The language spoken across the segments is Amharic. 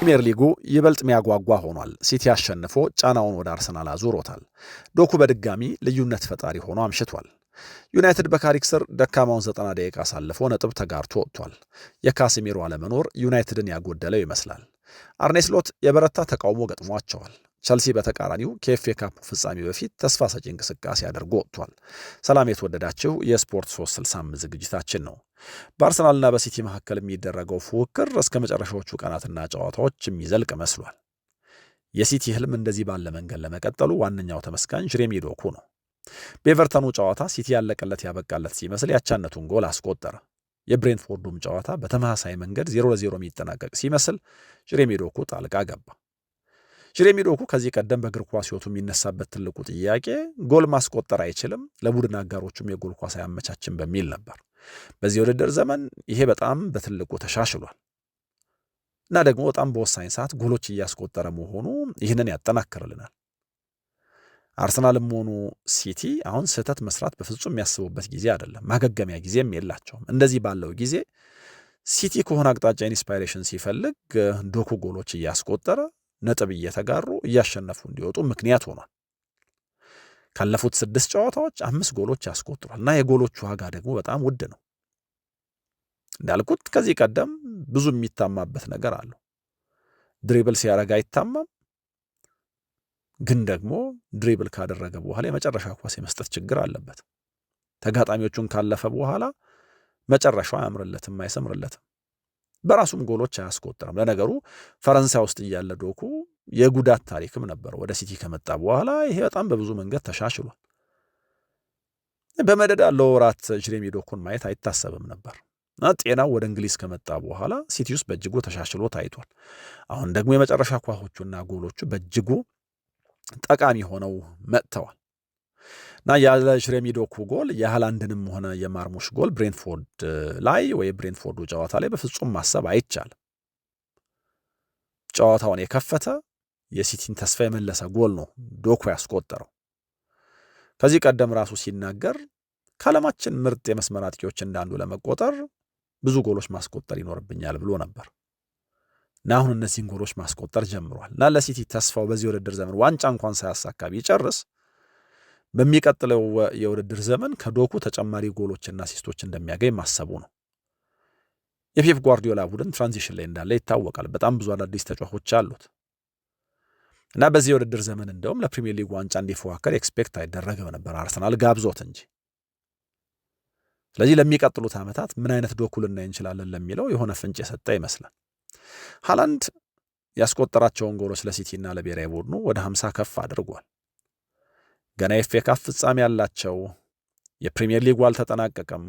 ፕሪሚየር ሊጉ ይበልጥ ሚያጓጓ ሆኗል። ሲቲ አሸንፎ ጫናውን ወደ አርሰናል አዙሮታል። ዶኩ በድጋሚ ልዩነት ፈጣሪ ሆኖ አምሽቷል። ዩናይትድ በካሪክ ስር ደካማውን 90 ደቂቃ አሳልፎ ነጥብ ተጋርቶ ወጥቷል። የካሲሚሮ አለመኖር ዩናይትድን ያጎደለው ይመስላል። አርኔ ስሎት የበረታ ተቃውሞ ገጥሟቸዋል። ቸልሲ በተቃራኒው ከኤፍኤ ካፕ ፍጻሜ በፊት ተስፋ ሰጪ እንቅስቃሴ አድርጎ ወጥቷል። ሰላም የተወደዳችሁ የስፖርት 365 ዝግጅታችን ነው። በአርሰናልና በሲቲ መካከል የሚደረገው ፉክክር እስከ መጨረሻዎቹ ቀናትና ጨዋታዎች የሚዘልቅ መስሏል። የሲቲ ህልም እንደዚህ ባለ መንገድ ለመቀጠሉ ዋነኛው ተመስጋኝ ጀሬሚ ዶኩ ነው። በኤቨርተኑ ጨዋታ ሲቲ ያለቀለት ያበቃለት ሲመስል ያቻነቱን ጎል አስቆጠረ። የብሬንትፎርዱም ጨዋታ በተመሳሳይ መንገድ 0-0 የሚጠናቀቅ ሲመስል ጀሬሚ ዶኩ ጣልቃ ገባ። ጀሬሚ ዶኩ ከዚህ ቀደም በእግር ኳስ ሕይወቱ የሚነሳበት ትልቁ ጥያቄ ጎል ማስቆጠር አይችልም፣ ለቡድን አጋሮቹም የጎል ኳስ አያመቻችም በሚል ነበር። በዚህ የውድድር ዘመን ይሄ በጣም በትልቁ ተሻሽሏል እና ደግሞ በጣም በወሳኝ ሰዓት ጎሎች እያስቆጠረ መሆኑ ይህንን ያጠናክርልናል። አርሰናልም ሆኑ ሲቲ አሁን ስህተት መስራት በፍጹም የሚያስቡበት ጊዜ አይደለም። ማገገሚያ ጊዜም የላቸውም። እንደዚህ ባለው ጊዜ ሲቲ ከሆነ አቅጣጫ ኢንስፓይሬሽን ሲፈልግ ዶኩ ጎሎች እያስቆጠረ ነጥብ እየተጋሩ እያሸነፉ እንዲወጡ ምክንያት ሆኗል። ካለፉት 6 ጨዋታዎች 5 ጎሎች ያስቆጥሯል እና የጎሎቹ ዋጋ ደግሞ በጣም ውድ ነው። እንዳልኩት ከዚህ ቀደም ብዙ የሚታማበት ነገር አለው። ድሪብል ሲያረጋ አይታማም፣ ግን ደግሞ ድሪብል ካደረገ በኋላ የመጨረሻ ኳስ የመስጠት ችግር አለበት። ተጋጣሚዎቹን ካለፈ በኋላ መጨረሻው አያምርለትም፣ አይሰምርለትም። በራሱም ጎሎች አያስቆጥርም። ለነገሩ ፈረንሳይ ውስጥ እያለ ዶኩ የጉዳት ታሪክም ነበር። ወደ ሲቲ ከመጣ በኋላ ይሄ በጣም በብዙ መንገድ ተሻሽሏል። በመደዳ ለወራት ጀሬሚ ዶኩን ማየት አይታሰብም ነበር። ጤናው ወደ እንግሊዝ ከመጣ በኋላ ሲቲ ውስጥ በእጅጉ ተሻሽሎ ታይቷል። አሁን ደግሞ የመጨረሻ ኳሶቹና ጎሎቹ በእጅጉ ጠቃሚ ሆነው መጥተዋል እና ያለ ጀሬሚ ዶኩ ጎል የሃላንድንም ሆነ የማርሙሽ ጎል ብሬንትፎርድ ላይ ወይ ብሬንትፎርዱ ጨዋታ ላይ በፍጹም ማሰብ አይቻልም። ጨዋታውን የከፈተ የሲቲን ተስፋ የመለሰ ጎል ነው ዶኩ ያስቆጠረው። ከዚህ ቀደም ራሱ ሲናገር ከዓለማችን ምርጥ የመስመር አጥቂዎች እንዳንዱ ለመቆጠር ብዙ ጎሎች ማስቆጠር ይኖርብኛል ብሎ ነበር እና አሁን እነዚህን ጎሎች ማስቆጠር ጀምሯል እና ለሲቲ ተስፋው በዚህ የውድድር ዘመን ዋንጫ እንኳን ሳያሳካ ቢጨርስ በሚቀጥለው የውድድር ዘመን ከዶኩ ተጨማሪ ጎሎችና አሲስቶች እንደሚያገኝ ማሰቡ ነው። የፔፕ ጓርዲዮላ ቡድን ትራንዚሽን ላይ እንዳለ ይታወቃል። በጣም ብዙ አዳዲስ ተጫዋቾች አሉት እና በዚህ የውድድር ዘመን እንደውም ለፕሪሚየር ሊግ ዋንጫ እንዲፎካከር ኤክስፔክት አይደረግም ነበር አርሰናል ጋብዞት እንጂ። ስለዚህ ለሚቀጥሉት ዓመታት ምን አይነት ዶኩ ልናይ እንችላለን ለሚለው የሆነ ፍንጭ የሰጠ ይመስላል። ሃላንድ ያስቆጠራቸውን ጎሎች ለሲቲና ለብሔራዊ ቡድኑ ወደ 50 ከፍ አድርጓል። ገና የኤፍኤ ካፕ ፍጻሜ ያላቸው፣ የፕሪሚየር ሊጉ አልተጠናቀቀም።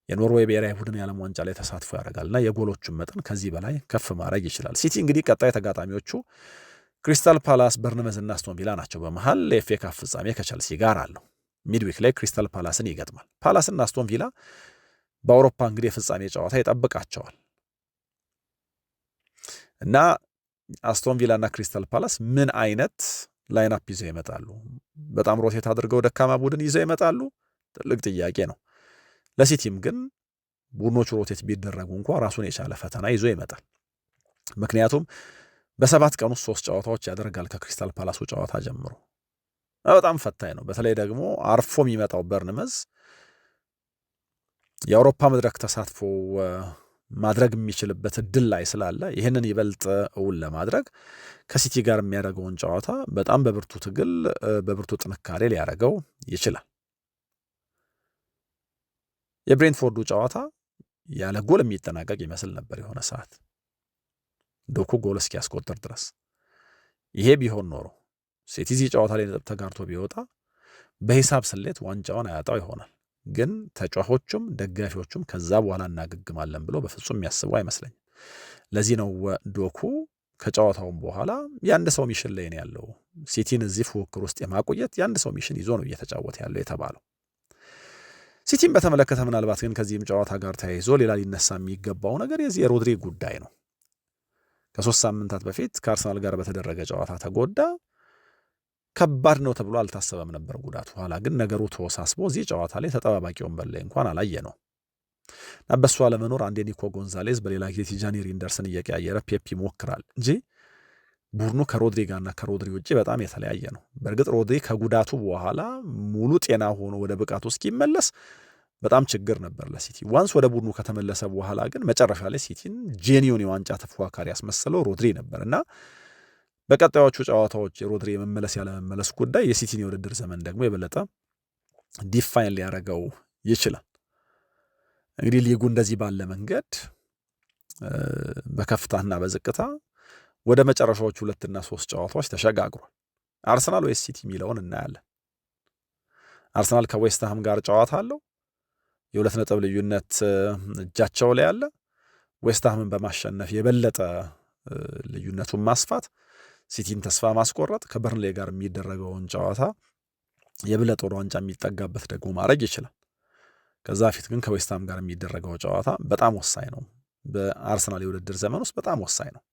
የኖርዌይ ብሔራዊ ቡድን የዓለም ዋንጫ ላይ ተሳትፎ ያደርጋልና የጎሎቹን መጠን ከዚህ በላይ ከፍ ማድረግ ይችላል። ሲቲ እንግዲህ ቀጣይ ተጋጣሚዎቹ ክሪስታል ፓላስ፣ በርንመዝ እና አስቶን ቪላ ናቸው። በመሃል የኤፍኤ ካፕ ፍጻሜ ከቸልሲ ጋር አለው። ሚድዊክ ላይ ክሪስታል ፓላስን ይገጥማል። ፓላስና አስቶን ቪላ በአውሮፓ እንግዲህ የፍጻሜ ጨዋታ ይጠብቃቸዋል እና አስቶን ቪላ እና ክሪስታል ፓላስ ምን አይነት ላይናፕ ይዘው ይመጣሉ? በጣም ሮቴት አድርገው ደካማ ቡድን ይዘው ይመጣሉ? ትልቅ ጥያቄ ነው። ለሲቲም ግን ቡድኖቹ ሮቴት ቢደረጉ እንኳ ራሱን የቻለ ፈተና ይዞ ይመጣል። ምክንያቱም በ7 ቀን ውስጥ 3 ጨዋታዎች ያደርጋል ከክሪስታል ፓላሱ ጨዋታ ጀምሮ። በጣም ፈታኝ ነው። በተለይ ደግሞ አርፎ የሚመጣው በርንመዝ የአውሮፓ መድረክ ተሳትፎ ማድረግ የሚችልበት እድል ላይ ስላለ ይህንን ይበልጥ እውን ለማድረግ ከሲቲ ጋር የሚያደርገውን ጨዋታ በጣም በብርቱ ትግል፣ በብርቱ ጥንካሬ ሊያደርገው ይችላል። የብሬንትፎርዱ ጨዋታ ያለ ጎል የሚጠናቀቅ ይመስል ነበር የሆነ ሰዓት ዶኩ ጎል እስኪያስቆጥር ድረስ። ይሄ ቢሆን ኖሮ ሲቲ እዚህ ጨዋታ ላይ ነጥብ ተጋርቶ ቢወጣ በሂሳብ ስሌት ዋንጫውን አያጣው ይሆናል። ግን ተጫዋቾቹም ደጋፊዎቹም ከዛ በኋላ እናገግማለን ብሎ በፍጹም የሚያስቡ አይመስለኝም። ለዚህ ነው ዶኩ ከጨዋታውም በኋላ የአንድ ሰው ሚሽን ላይ ነው ያለው። ሲቲን እዚህ ፉክክር ውስጥ የማቆየት የአንድ ሰው ሚሽን ይዞ ነው እየተጫወተ ያለው የተባለው። ሲቲን በተመለከተ ምናልባት ግን ከዚህም ጨዋታ ጋር ተያይዞ ሌላ ሊነሳ የሚገባው ነገር የዚህ የሮድሪ ጉዳይ ነው። ከ3 ሳምንታት በፊት ከአርሰናል ጋር በተደረገ ጨዋታ ተጎዳ። ከባድ ነው ተብሎ አልታሰበም ነበር ጉዳቱ። ኋላ ግን ነገሩ ተወሳስቦ እዚህ ጨዋታ ላይ ተጠባባቂ ወንበር ላይ እንኳን አላየ ነው እና በሱ አለመኖር አንዴ ኒኮ ጎንዛሌዝ በሌላ ጊዜ ቲጃኒ ሪንደርስን እየቀያየረ ፔፕ ይሞክራል እንጂ ቡድኑ ከሮድሪ ጋርና ከሮድሪ ውጭ በጣም የተለያየ ነው። በእርግጥ ሮድሪ ከጉዳቱ በኋላ ሙሉ ጤና ሆኖ ወደ ብቃቱ እስኪመለስ በጣም ችግር ነበር ለሲቲ። ዋንስ ወደ ቡድኑ ከተመለሰ በኋላ ግን መጨረሻ ላይ ሲቲን ጄኒዮን የዋንጫ ተፎካካሪ ያስመሰለው ሮድሪ ነበር እና በቀጣዮቹ ጨዋታዎች የሮድሪ የመመለስ ያለመመለስ ጉዳይ የሲቲን የውድድር ዘመን ደግሞ የበለጠ ዲፋይን ሊያደርገው ይችላል። እንግዲህ ሊጉ እንደዚህ ባለ መንገድ በከፍታና በዝቅታ ወደ መጨረሻዎቹ 2 እና 3 ጨዋታዎች ተሸጋግሯል። አርሰናል ወይስ ሲቲ የሚለውን እናያለን። አርሰናል ከዌስትሃም ጋር ጨዋታ አለው። የ2 ነጥብ ልዩነት እጃቸው ላይ አለ። ዌስትሃምን በማሸነፍ የበለጠ ልዩነቱን ማስፋት፣ ሲቲን ተስፋ ማስቆረጥ፣ ከበርንሌ ጋር የሚደረገውን ጨዋታ የበለጠ ወደ ዋንጫ የሚጠጋበት ደግሞ ማድረግ ይችላል። ከዛ ፊት ግን ከዌስትሃም ጋር የሚደረገው ጨዋታ በጣም ወሳኝ ነው። በአርሰናል የውድድር ዘመን ውስጥ በጣም ወሳኝ ነው።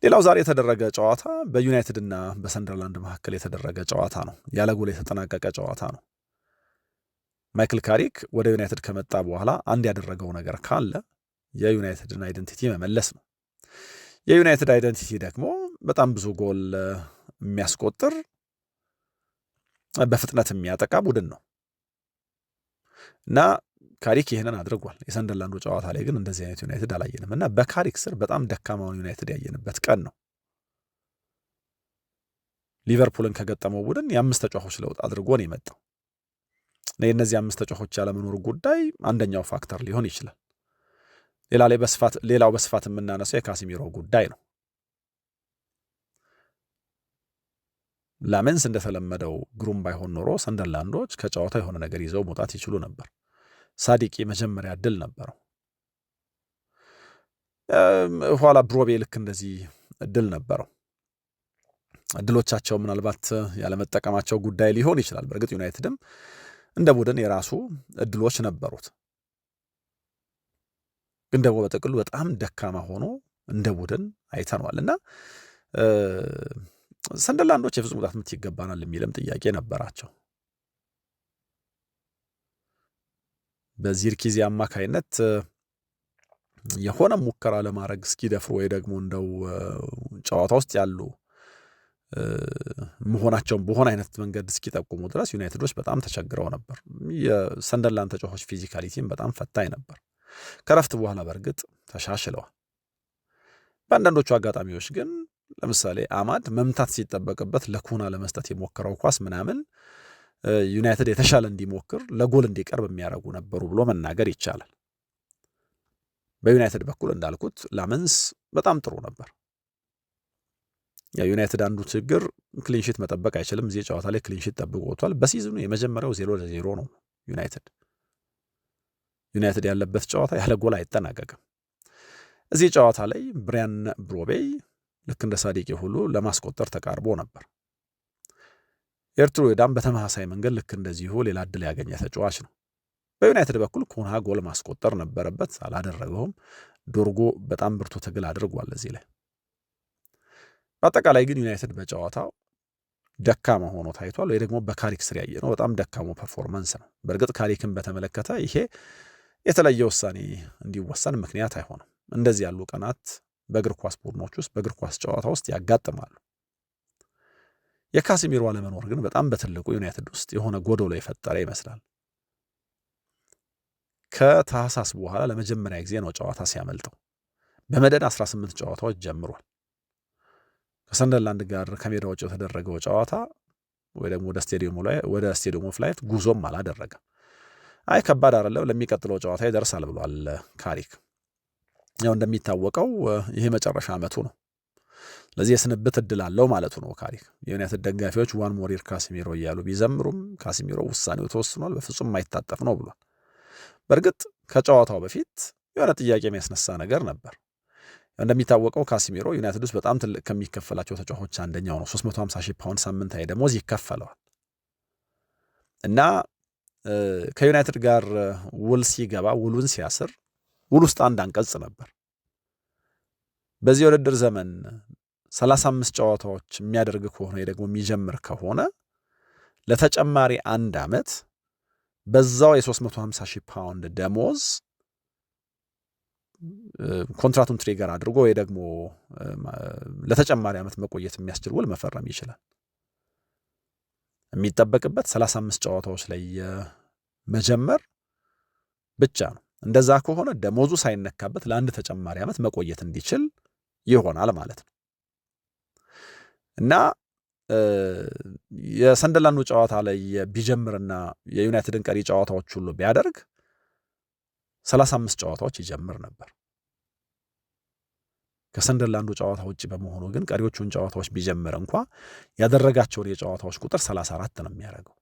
ሌላው ዛሬ የተደረገ ጨዋታ በዩናይትድ እና በሰንደርላንድ መካከል የተደረገ ጨዋታ ነው። ያለ ጎል የተጠናቀቀ ጨዋታ ነው። ማይክል ካሪክ ወደ ዩናይትድ ከመጣ በኋላ አንድ ያደረገው ነገር ካለ የዩናይትድን አይደንቲቲ መመለስ ነው። የዩናይትድ አይደንቲቲ ደግሞ በጣም ብዙ ጎል የሚያስቆጥር በፍጥነት የሚያጠቃ ቡድን ነው እና ካሪክ ይህንን አድርጓል። የሰንደርላንዱ ጨዋታ ላይ ግን እንደዚህ አይነት ዩናይትድ አላየንም እና በካሪክ ስር በጣም ደካማውን ዩናይትድ ያየንበት ቀን ነው። ሊቨርፑልን ከገጠመው ቡድን የ5 ተጫዋቾች ለውጥ አድርጎ ነው የመጣው። የእነዚህ 5 ተጫዋቾች ያለመኖር ጉዳይ አንደኛው ፋክተር ሊሆን ይችላል። ሌላው በስፋት የምናነሳው የካሲሚሮ ጉዳይ ነው። ላሜንስ እንደተለመደው ግሩም ባይሆን ኖሮ ሰንደርላንዶች ከጨዋታው የሆነ ነገር ይዘው መውጣት ይችሉ ነበር። ሳዲቂ መጀመሪያ እድል ነበረው። ኋላ ብሮቤ ልክ እንደዚህ እድል ነበረው። እድሎቻቸው ምናልባት ያለመጠቀማቸው ጉዳይ ሊሆን ይችላል። በእርግጥ ዩናይትድም እንደ ቡድን የራሱ እድሎች ነበሩት፣ ግን ደግሞ በጥቅሉ በጣም ደካማ ሆኖ እንደ ቡድን አይተነዋል እና ሰንደርላንዶች የፍጹም ቅጣት ምት ይገባናል የሚልም ጥያቄ ነበራቸው። በዚርኪዚ አማካይነት የሆነ ሙከራ ለማድረግ እስኪደፍሩ ወይ ደግሞ እንደው ጨዋታ ውስጥ ያሉ መሆናቸውን በሆነ አይነት መንገድ እስኪጠቁሙ ድረስ ዩናይትዶች በጣም ተቸግረው ነበር። የሰንደርላንድ ተጫዋቾች ፊዚካሊቲም በጣም ፈታኝ ነበር። ከረፍት በኋላ በእርግጥ ተሻሽለዋል። በአንዳንዶቹ አጋጣሚዎች ግን ለምሳሌ አማድ መምታት ሲጠበቅበት ለኩና ለመስጠት የሞከረው ኳስ ምናምን ዩናይትድ የተሻለ እንዲሞክር ለጎል እንዲቀርብ የሚያደርጉ ነበሩ ብሎ መናገር ይቻላል። በዩናይትድ በኩል እንዳልኩት ላመንስ በጣም ጥሩ ነበር። የዩናይትድ አንዱ ችግር ክሊንሺት መጠበቅ አይችልም። እዚህ ጨዋታ ላይ ክሊንሺት ጠብቆ ወጥቷል። በሲዝኑ የመጀመሪያው 0-0 ነው። ዩናይትድ ያለበት ጨዋታ ያለ ጎል አይጠናቀቅም። እዚህ ጨዋታ ላይ ብሪያን ብሮቤ ልክ እንደ ሳዲቂ ሁሉ ለማስቆጠር ተቃርቦ ነበር። ኤርትሩዳም በተመሳሳይ መንገድ ልክ እንደዚሁ ሌላ እድል ያገኘ ተጫዋች ነው። በዩናይትድ በኩል ኩንሃ ጎል ማስቆጠር ነበረበት፣ አላደረገውም። ዶርጎ በጣም ብርቱ ትግል አድርጓል እዚህ ላይ። በአጠቃላይ ግን ዩናይትድ በጨዋታው ደካማ ሆኖ ታይቷል፣ ወይ ደግሞ በካሪክ ስር ያየ ነው በጣም ደካማ ፐርፎርማንስ ነው። በእርግጥ ካሪክን በተመለከተ ይሄ የተለየ ውሳኔ እንዲወሰን ምክንያት አይሆንም። እንደዚህ ያሉ ቀናት በእግር ኳስ ቡድኖች ውስጥ በእግር ኳስ ጨዋታ ውስጥ ያጋጥማሉ። የካሲሚሮ አለመኖር ግን በጣም በትልቁ ዩናይትድ ውስጥ የሆነ ጎዶሎ የፈጠረ ይመስላል። ከታህሳስ በኋላ ለመጀመሪያ ጊዜ ነው ጨዋታ ሲያመልጠው። በመደዳ 18 ጨዋታዎች ጀምሯል። ከሰንደርላንድ ጋር ከሜዳ ውጭ የተደረገው ጨዋታ ወይ ደግሞ ወደ ስቴዲየሙ ፍላይት ጉዞም አላደረገም። አይ ከባድ አይደለም ለሚቀጥለው ጨዋታ ይደርሳል ብሏል ካሪክ። ያው እንደሚታወቀው ይሄ መጨረሻ ዓመቱ ነው። ለዚህ የስንብት እድል አለው ማለቱ ነው ካሪክ። የዩናይትድ ደጋፊዎች ዋን ሞሪር ካሲሚሮ እያሉ ቢዘምሩም ካሲሚሮ ውሳኔው ተወስኗል፣ በፍጹም የማይታጠፍ ነው ብሏል። በእርግጥ ከጨዋታው በፊት የሆነ ጥያቄ የሚያስነሳ ነገር ነበር። እንደሚታወቀው ካሲሚሮ ዩናይትድ ውስጥ በጣም ትልቅ ከሚከፈላቸው ተጫዋቾች አንደኛው ነው። 350,000 ፓውንድ ሳምንታዊ ደሞዝ ይከፈለዋል እና ከዩናይትድ ጋር ውል ሲገባ ውሉን ሲያስር ውል ውስጥ አንድ አንቀጽ ነበር። በዚህ የውድድር ዘመን 35 ጨዋታዎች የሚያደርግ ከሆነ ደግሞ የሚጀምር ከሆነ ለተጨማሪ 1 ዓመት በዛው የ350,000 ፓውንድ ደሞዝ ኮንትራቱን ትሪገር አድርጎ ወይ ደግሞ ለተጨማሪ ዓመት መቆየት የሚያስችል ውል መፈረም ይችላል። የሚጠበቅበት 35 ጨዋታዎች ላይ መጀመር ብቻ ነው። እንደዛ ከሆነ ደሞዙ ሳይነካበት ለአንድ ተጨማሪ ዓመት መቆየት እንዲችል ይሆናል ማለት ነው እና የሰንደርላንዱ ጨዋታ ላይ ቢጀምርና የዩናይትድን ቀሪ ጨዋታዎች ሁሉ ቢያደርግ 35 ጨዋታዎች ይጀምር ነበር። ከሰንደርላንዱ ጨዋታ ውጭ በመሆኑ ግን ቀሪዎቹን ጨዋታዎች ቢጀምር እንኳ ያደረጋቸውን የጨዋታዎች ቁጥር 34 ነው የሚያደርገው።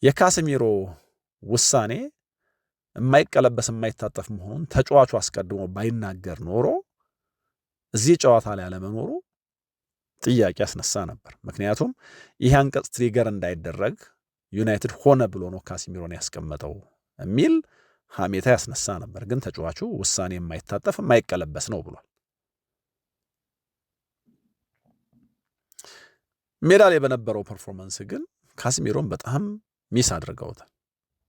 የካሴሚሮ ውሳኔ የማይቀለበስ የማይታጠፍ መሆኑን ተጫዋቹ አስቀድሞ ባይናገር ኖሮ እዚህ ጨዋታ ላይ አለመኖሩ ጥያቄ ያስነሳ ነበር። ምክንያቱም ይህ አንቀጽ ትሪገር እንዳይደረግ ዩናይትድ ሆነ ብሎ ነው ካሴሚሮን ያስቀመጠው የሚል ሐሜታ ያስነሳ ነበር። ግን ተጫዋቹ ውሳኔ የማይታጠፍ የማይቀለበስ ነው ብሏል። ሜዳ ላይ በነበረው ፐርፎርማንስ ግን ካሴሚሮን በጣም ሚስ አድርገውታል።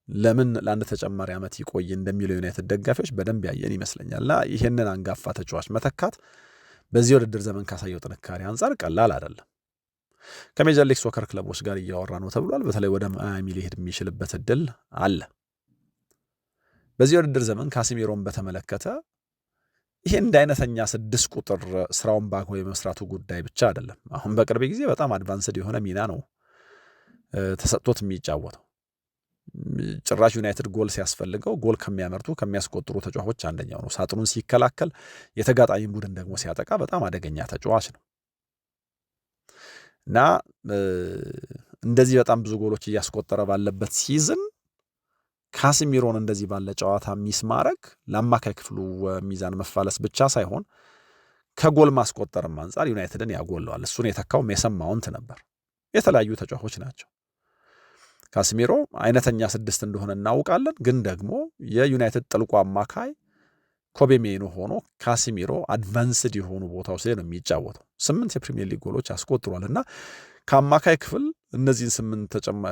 ለምን ለአንድ ተጨማሪ ዓመት ይቆይ እንደሚለው ዩናይትድ ደጋፊዎች በደንብ ያየን ይመስለኛልና ይሄንን አንጋፋ ተጫዋች መተካት በዚህ ውድድር ዘመን ካሳየው ጥንካሬ አንጻር ቀላል አይደለም። ከሜጀር ሊግ ሶከር ክለቦች ጋር እያወራ ነው ተብሏል። በተለይ ወደ ማያሚ ሊሄድ የሚችልበት እድል አለ። በዚህ ውድድር ዘመን ካሴሚሮን በተመለከተ ይሄ እንደ አይነተኛ 6 ቁጥር ስራውን በአግባቡ የመስራቱ ጉዳይ ብቻ አይደለም። አሁን በቅርብ ጊዜ በጣም አድቫንስድ የሆነ ሚና ነው ተሰጥቶት የሚጫወተው። ጭራሽ ዩናይትድ ጎል ሲያስፈልገው ጎል ከሚያመርቱ ከሚያስቆጥሩ ተጫዋቾች አንደኛው ነው። ሳጥኑን ሲከላከል፣ የተጋጣሚ ቡድን ደግሞ ሲያጠቃ በጣም አደገኛ ተጫዋች ነው እና እንደዚህ በጣም ብዙ ጎሎች እያስቆጠረ ባለበት ሲዝን ካሴሚሮን እንደዚህ ባለ ጨዋታ ሚስ ማድረግ ለአማካይ ክፍሉ ሚዛን መፋለስ ብቻ ሳይሆን ከጎል ማስቆጠርም አንጻር ዩናይትድን ያጎለዋል። እሱን የተካው ሜሰን ማውንት ነበር። የተለያዩ ተጫዋቾች ናቸው። ካሴሚሮ አይነተኛ 6 እንደሆነ እናውቃለን። ግን ደግሞ የዩናይትድ ጥልቁ አማካይ ኮቤ ሜኑ ሆኖ ካሴሚሮ አድቫንስድ የሆኑ ቦታዎች ላይ ነው የሚጫወተው። 8 የፕሪሚየር ሊግ ጎሎች አስቆጥሯል እና ከአማካይ ክፍል እነዚህን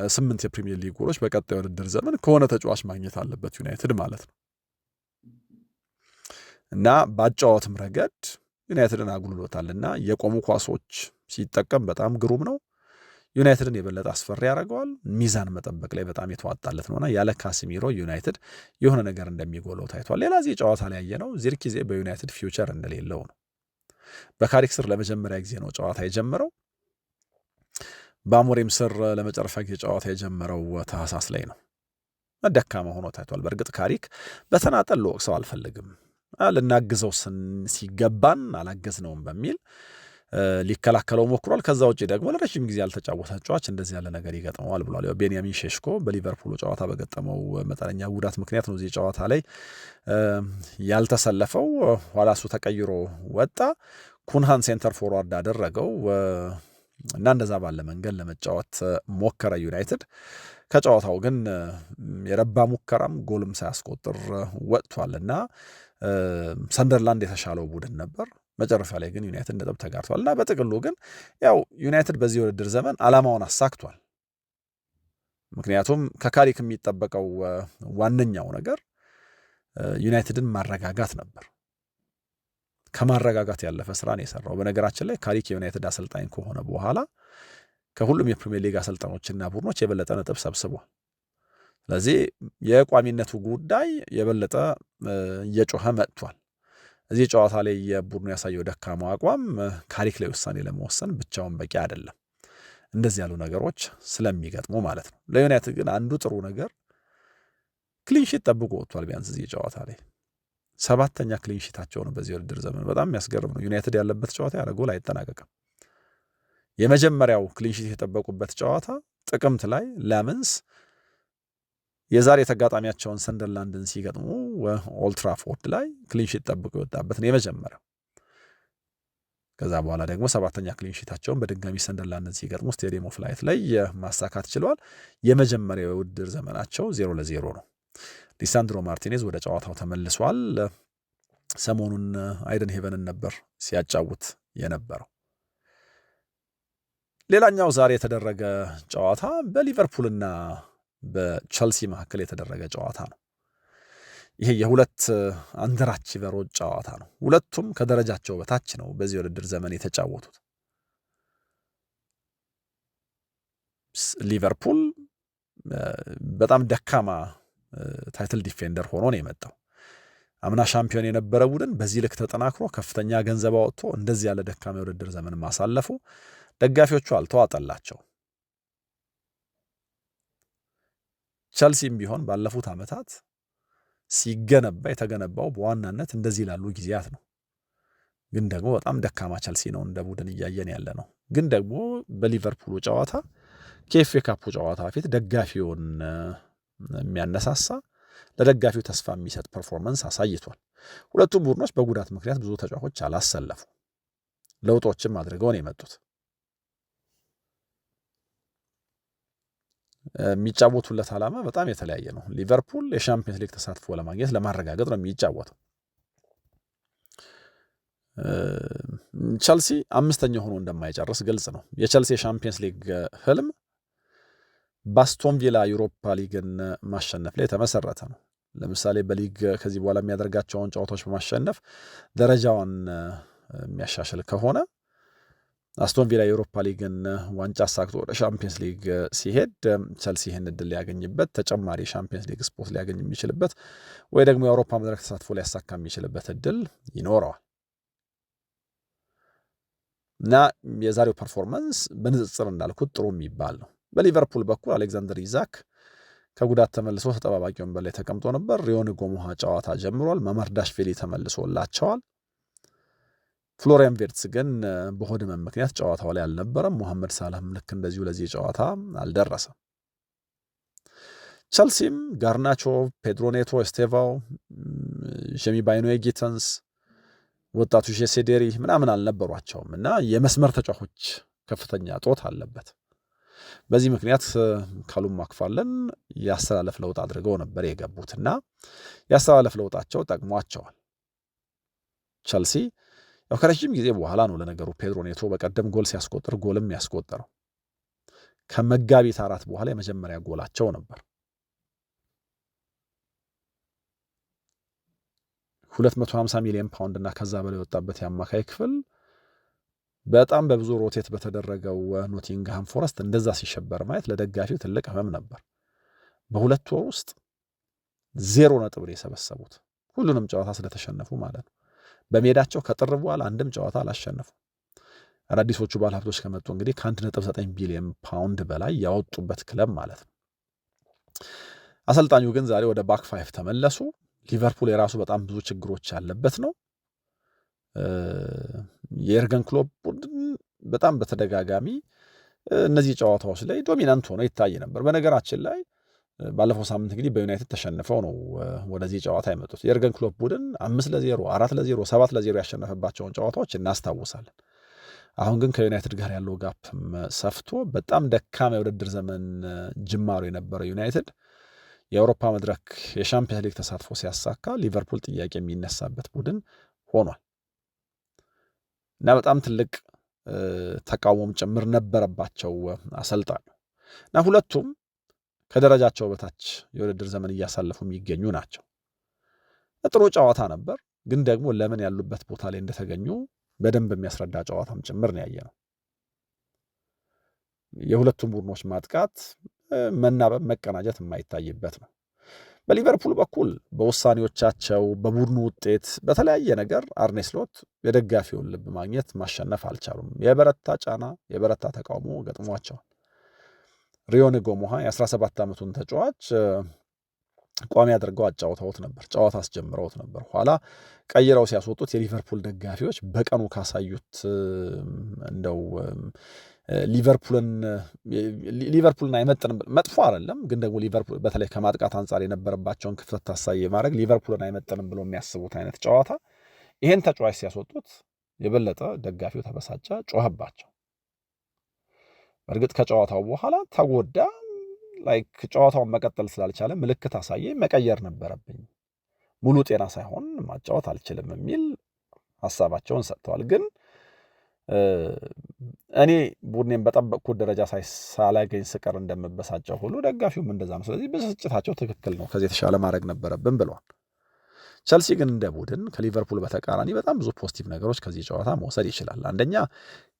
8 የፕሪሚየር ሊግ ጎሎች በቀጣይ ውድድር ዘመን ከሆነ ተጫዋች ማግኘት አለበት ዩናይትድ ማለት ነው እና በአጫወትም ረገድ ዩናይትድን አጉልሎታልና የቆሙ ኳሶች ሲጠቀም በጣም ግሩም ነው። ዩናይትድን የበለጠ አስፈሪ ያደርገዋል። ሚዛን መጠበቅ ላይ በጣም የተዋጣለት ነውና ያለ ካሴሚሮ ዩናይትድ የሆነ ነገር እንደሚጎለው ታይቷል። ሌላ እዚህ ጨዋታ ላይ ያየነው ዚርክዜ በዩናይትድ ፊውቸር እንደሌለው ነው። በካሪክ ስር ለመጀመሪያ ጊዜ ነው ጨዋታ የጀመረው። በአሞሪም ስር ለመጨረሻ ጊዜ ጨዋታ የጀመረው ታህሳስ ላይ ነው። ደካማ ሆኖ ታይቷል። በእርግጥ ካሪክ በተናጠል ልወቅሰው አልፈልግም፣ ልናግዘው ሲገባን አላገዝነውም በሚል ሊከላከለው ሞክሯል። ከዛ ውጭ ደግሞ ለረጅም ጊዜ ያልተጫወተ ተጫዋች እንደዚህ ያለ ነገር ይገጥመዋል ብሏል። ቤንያሚን ሼሽኮ በሊቨርፑሉ ጨዋታ በገጠመው መጠነኛ ጉዳት ምክንያት ነው እዚህ ጨዋታ ላይ ያልተሰለፈው። ኋላ እሱ ተቀይሮ ወጣ። ኩንሃን ሴንተር ፎርዋርድ አደረገው እና እንደዛ ባለ መንገድ ለመጫወት ሞከረ ዩናይትድ። ከጨዋታው ግን የረባ ሙከራም ጎልም ሳያስቆጥር ወጥቷልና ሰንደርላንድ የተሻለው ቡድን ነበር። መጨረሻ ላይ ግን ዩናይትድ ነጥብ ተጋርቷል እና በጥቅሉ ግን ያው ዩናይትድ በዚህ ውድድር ዘመን ዓላማውን አሳክቷል። ምክንያቱም ከካሪክ የሚጠበቀው ዋነኛው ነገር ዩናይትድን ማረጋጋት ነበር። ከማረጋጋት ያለፈ ስራ ነው የሰራው። በነገራችን ላይ ካሪክ የዩናይትድ አሰልጣኝ ከሆነ በኋላ ከሁሉም የፕሪሚየር ሊግ አሰልጣኞችና ቡድኖች የበለጠ ነጥብ ሰብስቧል። ስለዚህ የቋሚነቱ ጉዳይ የበለጠ እየጮኸ መጥቷል። እዚህ ጨዋታ ላይ የቡድኑ ያሳየው ደካማው አቋም ካሪክ ላይ ውሳኔ ለመወሰን ብቻውን በቂ አይደለም። እንደዚህ ያሉ ነገሮች ስለሚገጥሙ ማለት ነው። ለዩናይትድ ግን አንዱ ጥሩ ነገር ክሊንሺት ጠብቆ ወጥቷል። ቢያንስ እዚህ ጨዋታ ላይ 7ኛ ክሊንሺታቸው ነው በዚህ ውድድር ዘመን። በጣም የሚያስገርም ነው። ዩናይትድ ያለበት ጨዋታ ያለ ጎል አይጠናቀቅም። የመጀመሪያው ክሊንሺት የጠበቁበት ጨዋታ ጥቅምት ላይ ላመንስ የዛሬ ተጋጣሚያቸውን ሰንደርላንድን ሲገጥሙ ኦልትራፎርድ ላይ ክሊንሺት ጠብቆ የወጣበት ነው የመጀመሪያው። ከዛ በኋላ ደግሞ 7ኛ ክሊንሺታቸውን በድጋሚ ሰንደርላንድን ሲገጥሙ ስቴዲየም ኦፍ ላይት ላይ ማሳካት ችለዋል። የመጀመሪያው የውድድር ዘመናቸው 0-0 ነው። ሊሳንድሮ ማርቲኔዝ ወደ ጨዋታው ተመልሷል። ሰሞኑን አይደን ሄቨንን ነበር ሲያጫውት የነበረው። ሌላኛው ዛሬ የተደረገ ጨዋታ በሊቨርፑልና በቸልሲ መካከል የተደረገ ጨዋታ ነው። ይሄ የሁለት አንደራቺቨሮች ጨዋታ ነው። ሁለቱም ከደረጃቸው በታች ነው በዚህ ውድድር ዘመን የተጫወቱት። ሊቨርፑል በጣም ደካማ ታይትል ዲፌንደር ሆኖ ነው የመጣው። አምና ሻምፒዮን የነበረ ቡድን በዚህ ልክ ተጠናክሮ ከፍተኛ ገንዘብ አወጥቶ እንደዚህ ያለ ደካማ የውድድር ዘመን ማሳለፉ ደጋፊዎቹ አልተዋጠላቸው። ቸልሲም ቢሆን ባለፉት ዓመታት ሲገነባ የተገነባው በዋናነት እንደዚህ ላሉ ጊዜያት ነው። ግን ደግሞ በጣም ደካማ ቸልሲ ነው እንደ ቡድን እያየን ያለ ነው። ግን ደግሞ በሊቨርፑሉ ጨዋታ ከኤፍኤ ካፑ ጨዋታ ፊት ደጋፊውን የሚያነሳሳ ለደጋፊው ተስፋ የሚሰጥ ፐርፎርመንስ አሳይቷል። ሁለቱም ቡድኖች በጉዳት ምክንያት ብዙ ተጫዋቾች አላሰለፉ፣ ለውጦችም አድርገው ነው የመጡት። የሚጫወቱለት ዓላማ በጣም የተለያየ ነው። ሊቨርፑል የሻምፒየንስ ሊግ ተሳትፎ ለማግኘት ለማረጋገጥ ነው የሚጫወተው። ቸልሲ አምስተኛ ሆኖ እንደማይጨርስ ግልጽ ነው። የቸልሲ የሻምፒየንስ ሊግ ህልም በአስቶን ቪላ ዩሮፓ ሊግን ማሸነፍ ላይ የተመሰረተ ነው። ለምሳሌ በሊግ ከዚህ በኋላ የሚያደርጋቸውን ጨዋታዎች በማሸነፍ ደረጃውን የሚያሻሽል ከሆነ አስቶን ቪላ ዩሮፓ ሊግን ዋንጫ አሳክቶ ወደ ሻምፒየንስ ሊግ ሲሄድ ቸልሲ ይህን እድል ሊያገኝበት ተጨማሪ ሻምፒየንስ ሊግ ስፖርት ሊያገኝ የሚችልበት ወይ ደግሞ የአውሮፓ መድረክ ተሳትፎ ሊያሳካ የሚችልበት እድል ይኖረዋል እና የዛሬው ፐርፎርማንስ በንጽጽር እንዳልኩት ጥሩ የሚባል ነው። በሊቨርፑል በኩል አሌክዛንደር ኢዛክ ከጉዳት ተመልሶ ተጠባባቂ ወንበር ላይ ተቀምጦ ነበር። ሪዮን ጎሞሃ ጨዋታ ጀምሯል። መመርዳሽቪሊ ተመልሶላቸዋል። ፍሎሪያን ቪርትስ ግን በሆድ ህመም ምክንያት ጨዋታው ላይ አልነበረም። ሞሐመድ ሳላህም ልክ እንደዚሁ ለዚህ ጨዋታ አልደረሰም። ቸልሲም ጋርናቾ፣ ፔድሮ ኔቶ፣ ኤስቴቫው፣ ጀሚ ባይኖዬ ጊተንስ፣ ወጣቱ ጄሴዴሪ ምናምን አልነበሯቸውም እና የመስመር ተጫዋቾች ከፍተኛ ጦት አለበት። በዚህ ምክንያት ካሉም ማክፋለን ያስተላለፍ ለውጥ አድርገው ነበር የገቡትና ያስተላለፍ ለውጣቸው ጠቅሟቸዋል። ቸልሲ ያው ከረጅም ጊዜ በኋላ ነው ለነገሩ ፔድሮ ኔቶ በቀደም ጎል ሲያስቆጥር ጎልም ያስቆጠረው ከመጋቢት 4 በኋላ የመጀመሪያ ጎላቸው ነበር። 250 ሚሊዮን ፓውንድ እና ከዛ በላይ የወጣበት የአማካይ ክፍል በጣም በብዙ ሮቴት በተደረገው ኖቲንግሃም ፎረስት እንደዛ ሲሸበር ማየት ለደጋፊው ትልቅ ህመም ነበር። በሁለት ወር ውስጥ 0 ነጥብ የሰበሰቡት ሁሉንም ጨዋታ ስለተሸነፉ ማለት ነው። በሜዳቸው ከጥር በኋላ አንድም ጨዋታ አላሸነፉ። አዳዲሶቹ ባለሀብቶች ከመጡ እንግዲህ ከ1.9 ቢሊዮን ፓውንድ በላይ ያወጡበት ክለብ ማለት ነው። አሰልጣኙ ግን ዛሬ ወደ ባክ ፋይፍ ተመለሱ። ሊቨርፑል የራሱ በጣም ብዙ ችግሮች ያለበት ነው። የኤርገን ክሎፕ ቡድን በጣም በተደጋጋሚ እነዚህ ጨዋታዎች ላይ ዶሚናንት ሆኖ ይታይ ነበር። በነገራችን ላይ ባለፈው ሳምንት እንግዲህ በዩናይትድ ተሸንፈው ነው ወደዚህ ጨዋታ የመጡት። የኤርገን ክሎፕ ቡድን 5-0፣ 4-0፣ 7-0 ያሸነፈባቸውን ጨዋታዎች እናስታውሳለን። አሁን ግን ከዩናይትድ ጋር ያለው ጋፕም ሰፍቶ በጣም ደካማ የውድድር ዘመን ጅማሮ የነበረው ዩናይትድ የአውሮፓ መድረክ የሻምፒየንስ ሊግ ተሳትፎ ሲያሳካ ሊቨርፑል ጥያቄ የሚነሳበት ቡድን ሆኗል እና በጣም ትልቅ ተቃውሞም ጭምር ነበረባቸው አሰልጣኙ እና ሁለቱም ከደረጃቸው በታች የውድድር ዘመን እያሳለፉ የሚገኙ ናቸው። ጥሩ ጨዋታ ነበር፣ ግን ደግሞ ለምን ያሉበት ቦታ ላይ እንደተገኙ በደንብ የሚያስረዳ ጨዋታም ጭምር ነው ያየነው። የሁለቱም ቡድኖች ማጥቃት መናበብ፣ መቀናጀት የማይታይበት ነው። በሊቨርፑል በኩል በውሳኔዎቻቸው፣ በቡድኑ ውጤት፣ በተለያየ ነገር አርኔ ስሎት የደጋፊውን ልብ ማግኘት ማሸነፍ አልቻሉም። የበረታ ጫና፣ የበረታ ተቃውሞ ገጥሟቸዋል። ሪዮን ጎሞሃ የ17 ዓመቱን ተጫዋች ቋሚ አድርገው አጫውተውት ነበር፣ ጨዋታ አስጀምረውት ነበር። ኋላ ቀይረው ሲያስወጡት የሊቨርፑል ደጋፊዎች በቀኑ ካሳዩት እንደው ሊቨርፑልን አይመጥንም፣ መጥፎ አይደለም ግን ደግሞ ሊቨርፑል በተለይ ከማጥቃት አንጻር የነበረባቸውን ክፍተት ታሳቢ ማድረግ ሊቨርፑልን አይመጥንም ብሎ የሚያስቡት አይነት ጨዋታ ይህን ተጫዋች ሲያስወጡት የበለጠ ደጋፊው ተበሳጨ፣ ጮኸባቸው። በእርግጥ ከጨዋታው በኋላ ተጎዳ፣ ጨዋታውን መቀጠል ስላልቻለ ምልክት አሳየ፣ መቀየር ነበረብኝ፣ ሙሉ ጤና ሳይሆን ማጫወት አልችልም የሚል ሀሳባቸውን ሰጥተዋል። ግን እኔ ቡድኔን በጠበቅኩት ደረጃ ሳላገኝ ስቀር እንደምበሳጨው ሁሉ ደጋፊውም እንደዛ ነው። ስለዚህ ብስጭታቸው ትክክል ነው፣ ከዚህ የተሻለ ማድረግ ነበረብን ብለዋል። ቸልሲ ግን እንደ ቡድን ከሊቨርፑል በተቃራኒ በጣም ብዙ ፖዚቲቭ ነገሮች ከዚህ ጨዋታ መውሰድ ይችላል። አንደኛ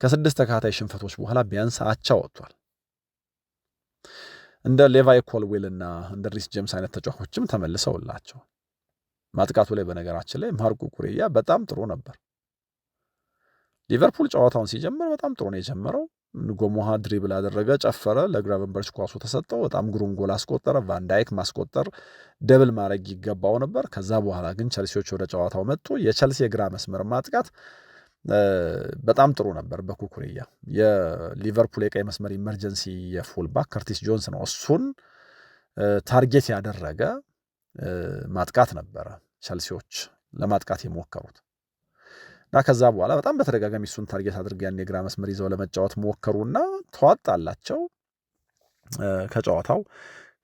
ከ6 ተከታታይ ሽንፈቶች በኋላ ቢያንስ አቻ ወጥቷል። እንደ ሌቫይ ኮልዌል እና እንደ ሪስ ጄምስ አይነት ተጫዋቾችም ተመልሰውላቸው ማጥቃቱ ላይ በነገራችን ላይ ማርኮ ኩሬያ በጣም ጥሩ ነበር። ሊቨርፑል ጨዋታውን ሲጀምር በጣም ጥሩ ነው የጀመረው። ንጎሞሃ ድሪብል አደረገ፣ ጨፈረ፣ ለግራቨንበርች ኳሱ ተሰጠው፣ በጣም ግሩም ጎል አስቆጠረ። ቫንዳይክ ማስቆጠር ደብል ማድረግ ይገባው ነበር። ከዛ በኋላ ግን ቸልሲዎች ወደ ጨዋታው መጡ። የቸልሲ የግራ መስመር ማጥቃት በጣም ጥሩ ነበር በኩኩሬያ። የሊቨርፑል የቀይ መስመር ኢመርጀንሲ የፉልባክ ከርቲስ ጆንስ ነው። እሱን ታርጌት ያደረገ ማጥቃት ነበረ ቸልሲዎች ለማጥቃት የሞከሩት እና ከዛ በኋላ በጣም በተደጋጋሚ እሱን ታርጌት አድርገው ያን የግራ መስመር ይዘው ለመጫወት ሞከሩና ተዋጣላቸው። ከጨዋታው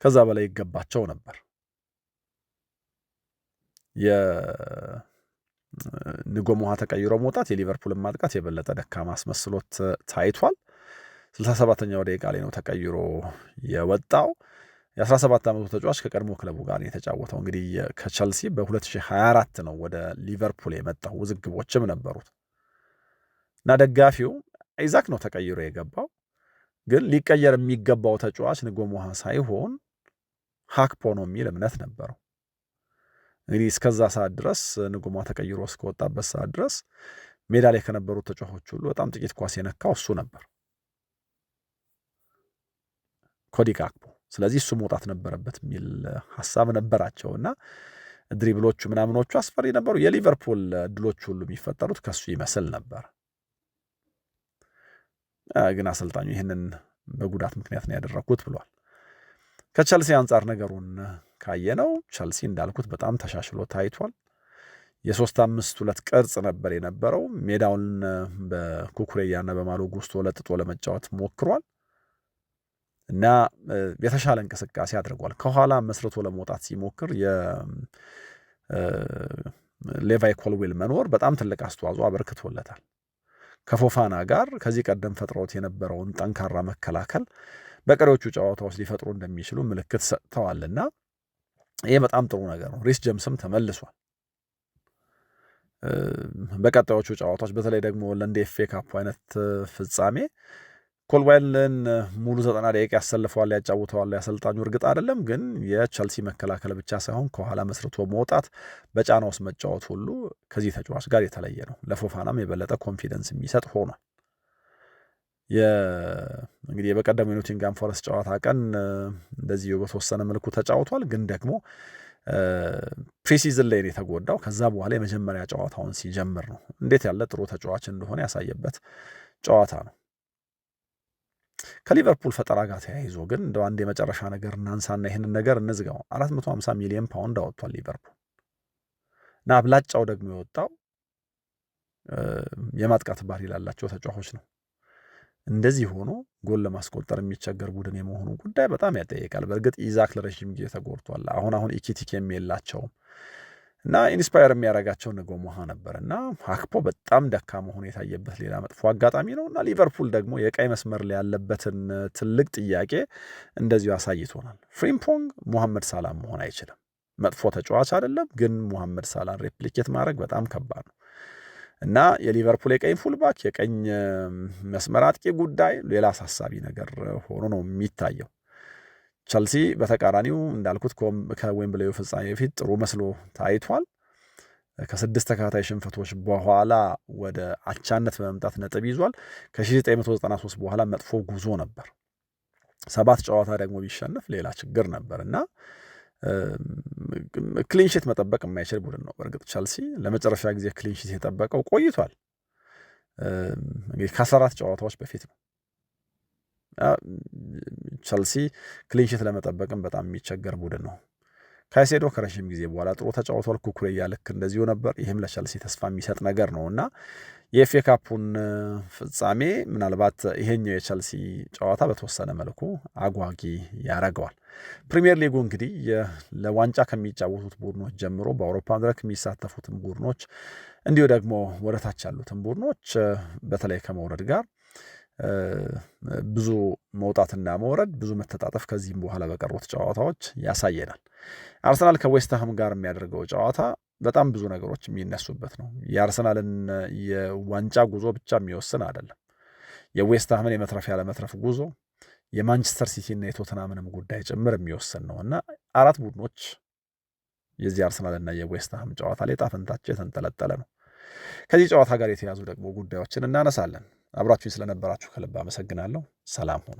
ከዛ በላይ ይገባቸው ነበር። የንጎሞሃ ተቀይሮ መውጣት የሊቨርፑልን ማጥቃት የበለጠ ደካማ አስመስሎት ታይቷል። 67ኛው ደቂቃ ላይ ነው ተቀይሮ የወጣው። የ17 ዓመቱ ተጫዋች ከቀድሞ ክለቡ ጋር የተጫወተው እንግዲህ ከቸልሲ በ2024 ነው ወደ ሊቨርፑል የመጣው። ውዝግቦችም ነበሩት እና ደጋፊው አይዛክ ነው ተቀይሮ የገባው። ግን ሊቀየር የሚገባው ተጫዋች ንጎሞሃ ሳይሆን ሃክፖ ነው የሚል እምነት ነበረው። እንግዲህ እስከዛ ሰዓት ድረስ ንጎሞሃ ተቀይሮ እስከወጣበት ሰዓት ድረስ ሜዳ ላይ ከነበሩት ተጫዋቾች ሁሉ በጣም ጥቂት ኳስ የነካው እሱ ነበር፣ ኮዲ ጋክፖ። ስለዚህ እሱ መውጣት ነበረበት የሚል ሐሳብ ነበራቸው እና ድሪብሎቹ ምናምኖቹ አስፈሪ ነበሩ። የሊቨርፑል ድሎች ሁሉ የሚፈጠሩት ከሱ ይመስል ነበር። ግን አሰልጣኙ ይህንን በጉዳት ምክንያት ነው ያደረኩት ብሏል። ከቸልሲ አንጻር ነገሩን ካየነው ቸልሲ እንዳልኩት በጣም ተሻሽሎ ታይቷል። የ3-5-2 ቅርጽ ነበር የነበረው። ሜዳውን በኩኩሬያና በማሎ ጉስቶ ለጥጦ ለመጫወት ሞክሯል እና የተሻለ እንቅስቃሴ አድርጓል። ከኋላ መስርቶ ለመውጣት ሲሞክር የሌቫይ ኮልዌል መኖር በጣም ትልቅ አስተዋጽኦ አበርክቶለታል። ከፎፋና ጋር ከዚህ ቀደም ፈጥረውት የነበረውን ጠንካራ መከላከል በቀሪዎቹ ጨዋታዎች ሊፈጥሩ እንደሚችሉ ምልክት ሰጥተዋልና ይሄ በጣም ጥሩ ነገር ነው። ሪስ ጀምስም ተመልሷል። በቀጣዮቹ ጨዋታዎች በተለይ ደግሞ ለእንደ ኤፍኤ ካፕ አይነት ፍጻሜ ኮልዌልን ሙሉ 90 ደቂቃ ያሰልፈዋል ያጫውተዋል ያሰልጣኙ እርግጥ አይደለም። ግን የቸልሲ መከላከል ብቻ ሳይሆን ከኋላ መስርቶ መውጣት፣ በጫና ውስጥ መጫወት ሁሉ ከዚህ ተጫዋች ጋር የተለየ ነው። ለፎፋናም የበለጠ ኮንፊደንስ የሚሰጥ ሆኗል። እንግዲህ በቀደሙ የኖቲንጋም ፎረስት ጨዋታ ቀን እንደዚህ በተወሰነ መልኩ ተጫውቷል። ግን ደግሞ ፕሪሲዝን ላይ የተጎዳው ከዛ በኋላ የመጀመሪያ ጨዋታውን ሲጀምር ነው። እንዴት ያለ ጥሩ ተጫዋች እንደሆነ ያሳየበት ጨዋታ ነው። ከሊቨርፑል ፈጠራ ጋር ተያይዞ ግን እንደው አንድ የመጨረሻ ነገር እናንሳና ይህንን ነገር እንዝጋው። 450 ሚሊዮን ፓውንድ አወጥቷል ሊቨርፑል እና አብላጫው ደግሞ የወጣው የማጥቃት ባህሪ ላላቸው ተጫዋቾች ነው። እንደዚህ ሆኖ ጎል ለማስቆጠር የሚቸገር ቡድን የመሆኑ ጉዳይ በጣም ያጠይቃል። በእርግጥ ኢዛክ ለረዥም ጊዜ ተጎድቷል። አሁን ኢኪቲኬም የላቸውም እና ኢንስፓየር የሚያደርጋቸው ንጎሞሃ ነበር እና ሃክፖ በጣም ደካማ ሆኖ የታየበት ሌላ መጥፎ አጋጣሚ ነው እና ሊቨርፑል ደግሞ የቀይ መስመር ላይ ያለበትን ትልቅ ጥያቄ እንደዚሁ አሳይቶናል። ፍሪምፖንግ ሙሐመድ ሳላህ መሆን አይችልም። መጥፎ ተጫዋች አይደለም፣ ግን ሙሐመድ ሳላህን ሬፕሊኬት ማድረግ በጣም ከባድ ነው እና የሊቨርፑል የቀኝ ፉልባክ የቀኝ መስመር አጥቂ ጉዳይ ሌላ አሳሳቢ ነገር ሆኖ ነው የሚታየው። ቸልሲ በተቃራኒው እንዳልኩት ከዌምብሌው ፍጻሜ በፊት ጥሩ መስሎ ታይቷል። ከ6 ተከታታይ ሽንፈቶች በኋላ ወደ አቻነት በመምጣት ነጥብ ይዟል። ከ1993 በኋላ መጥፎ ጉዞ ነበር። 7 ጨዋታ ደግሞ ቢሸነፍ ሌላ ችግር ነበር እና ክሊንሺት መጠበቅ የማይችል ቡድን ነው። በእርግጥ ቸልሲ ለመጨረሻ ጊዜ ክሊንሺት የጠበቀው ቆይቷል። እንግዲህ ከ14 ጨዋታዎች በፊት ነው። ቸልሲ ክሊንሺት ለመጠበቅም በጣም የሚቸገር ቡድን ነው። ካይሴዶ ከረዥም ጊዜ በኋላ ጥሩ ተጫውቷል። ኩኩሬያ ልክ እንደዚሁ ነበር። ይህም ለቸልሲ ተስፋ የሚሰጥ ነገር ነው እና የኤፍኤ ካፑን ፍጻሜ ምናልባት ይሄኛው የቸልሲ ጨዋታ በተወሰነ መልኩ አጓጊ ያደርገዋል። ፕሪሚየር ሊጉ እንግዲህ ለዋንጫ ከሚጫወቱት ቡድኖች ጀምሮ በአውሮፓ መድረክ የሚሳተፉትን ቡድኖች እንዲሁ ደግሞ ወደታች ያሉትን ቡድኖች በተለይ ከመውረድ ጋር ብዙ መውጣትና መውረድ፣ ብዙ መተጣጠፍ ከዚህም በኋላ በቀሩት ጨዋታዎች ያሳየናል። አርሰናል ከዌስትሃም ጋር የሚያደርገው ጨዋታ በጣም ብዙ ነገሮች የሚነሱበት ነው። የአርሰናልን የዋንጫ ጉዞ ብቻ የሚወስን አይደለም። የዌስትሃምን የመትረፍ ያለመትረፍ ጉዞ፣ የማንቸስተር ሲቲና የቶተናምንም ጉዳይ ጭምር የሚወስን ነው እና አራት ቡድኖች የዚህ አርሰናልና የዌስትሃም ጨዋታ ላይ ዕጣ ፈንታቸው የተንጠለጠለ ነው። ከዚህ ጨዋታ ጋር የተያዙ ደግሞ ጉዳዮችን እናነሳለን። አብራችሁኝ ስለነበራችሁ ከልብ አመሰግናለሁ። ሰላም ሆነ።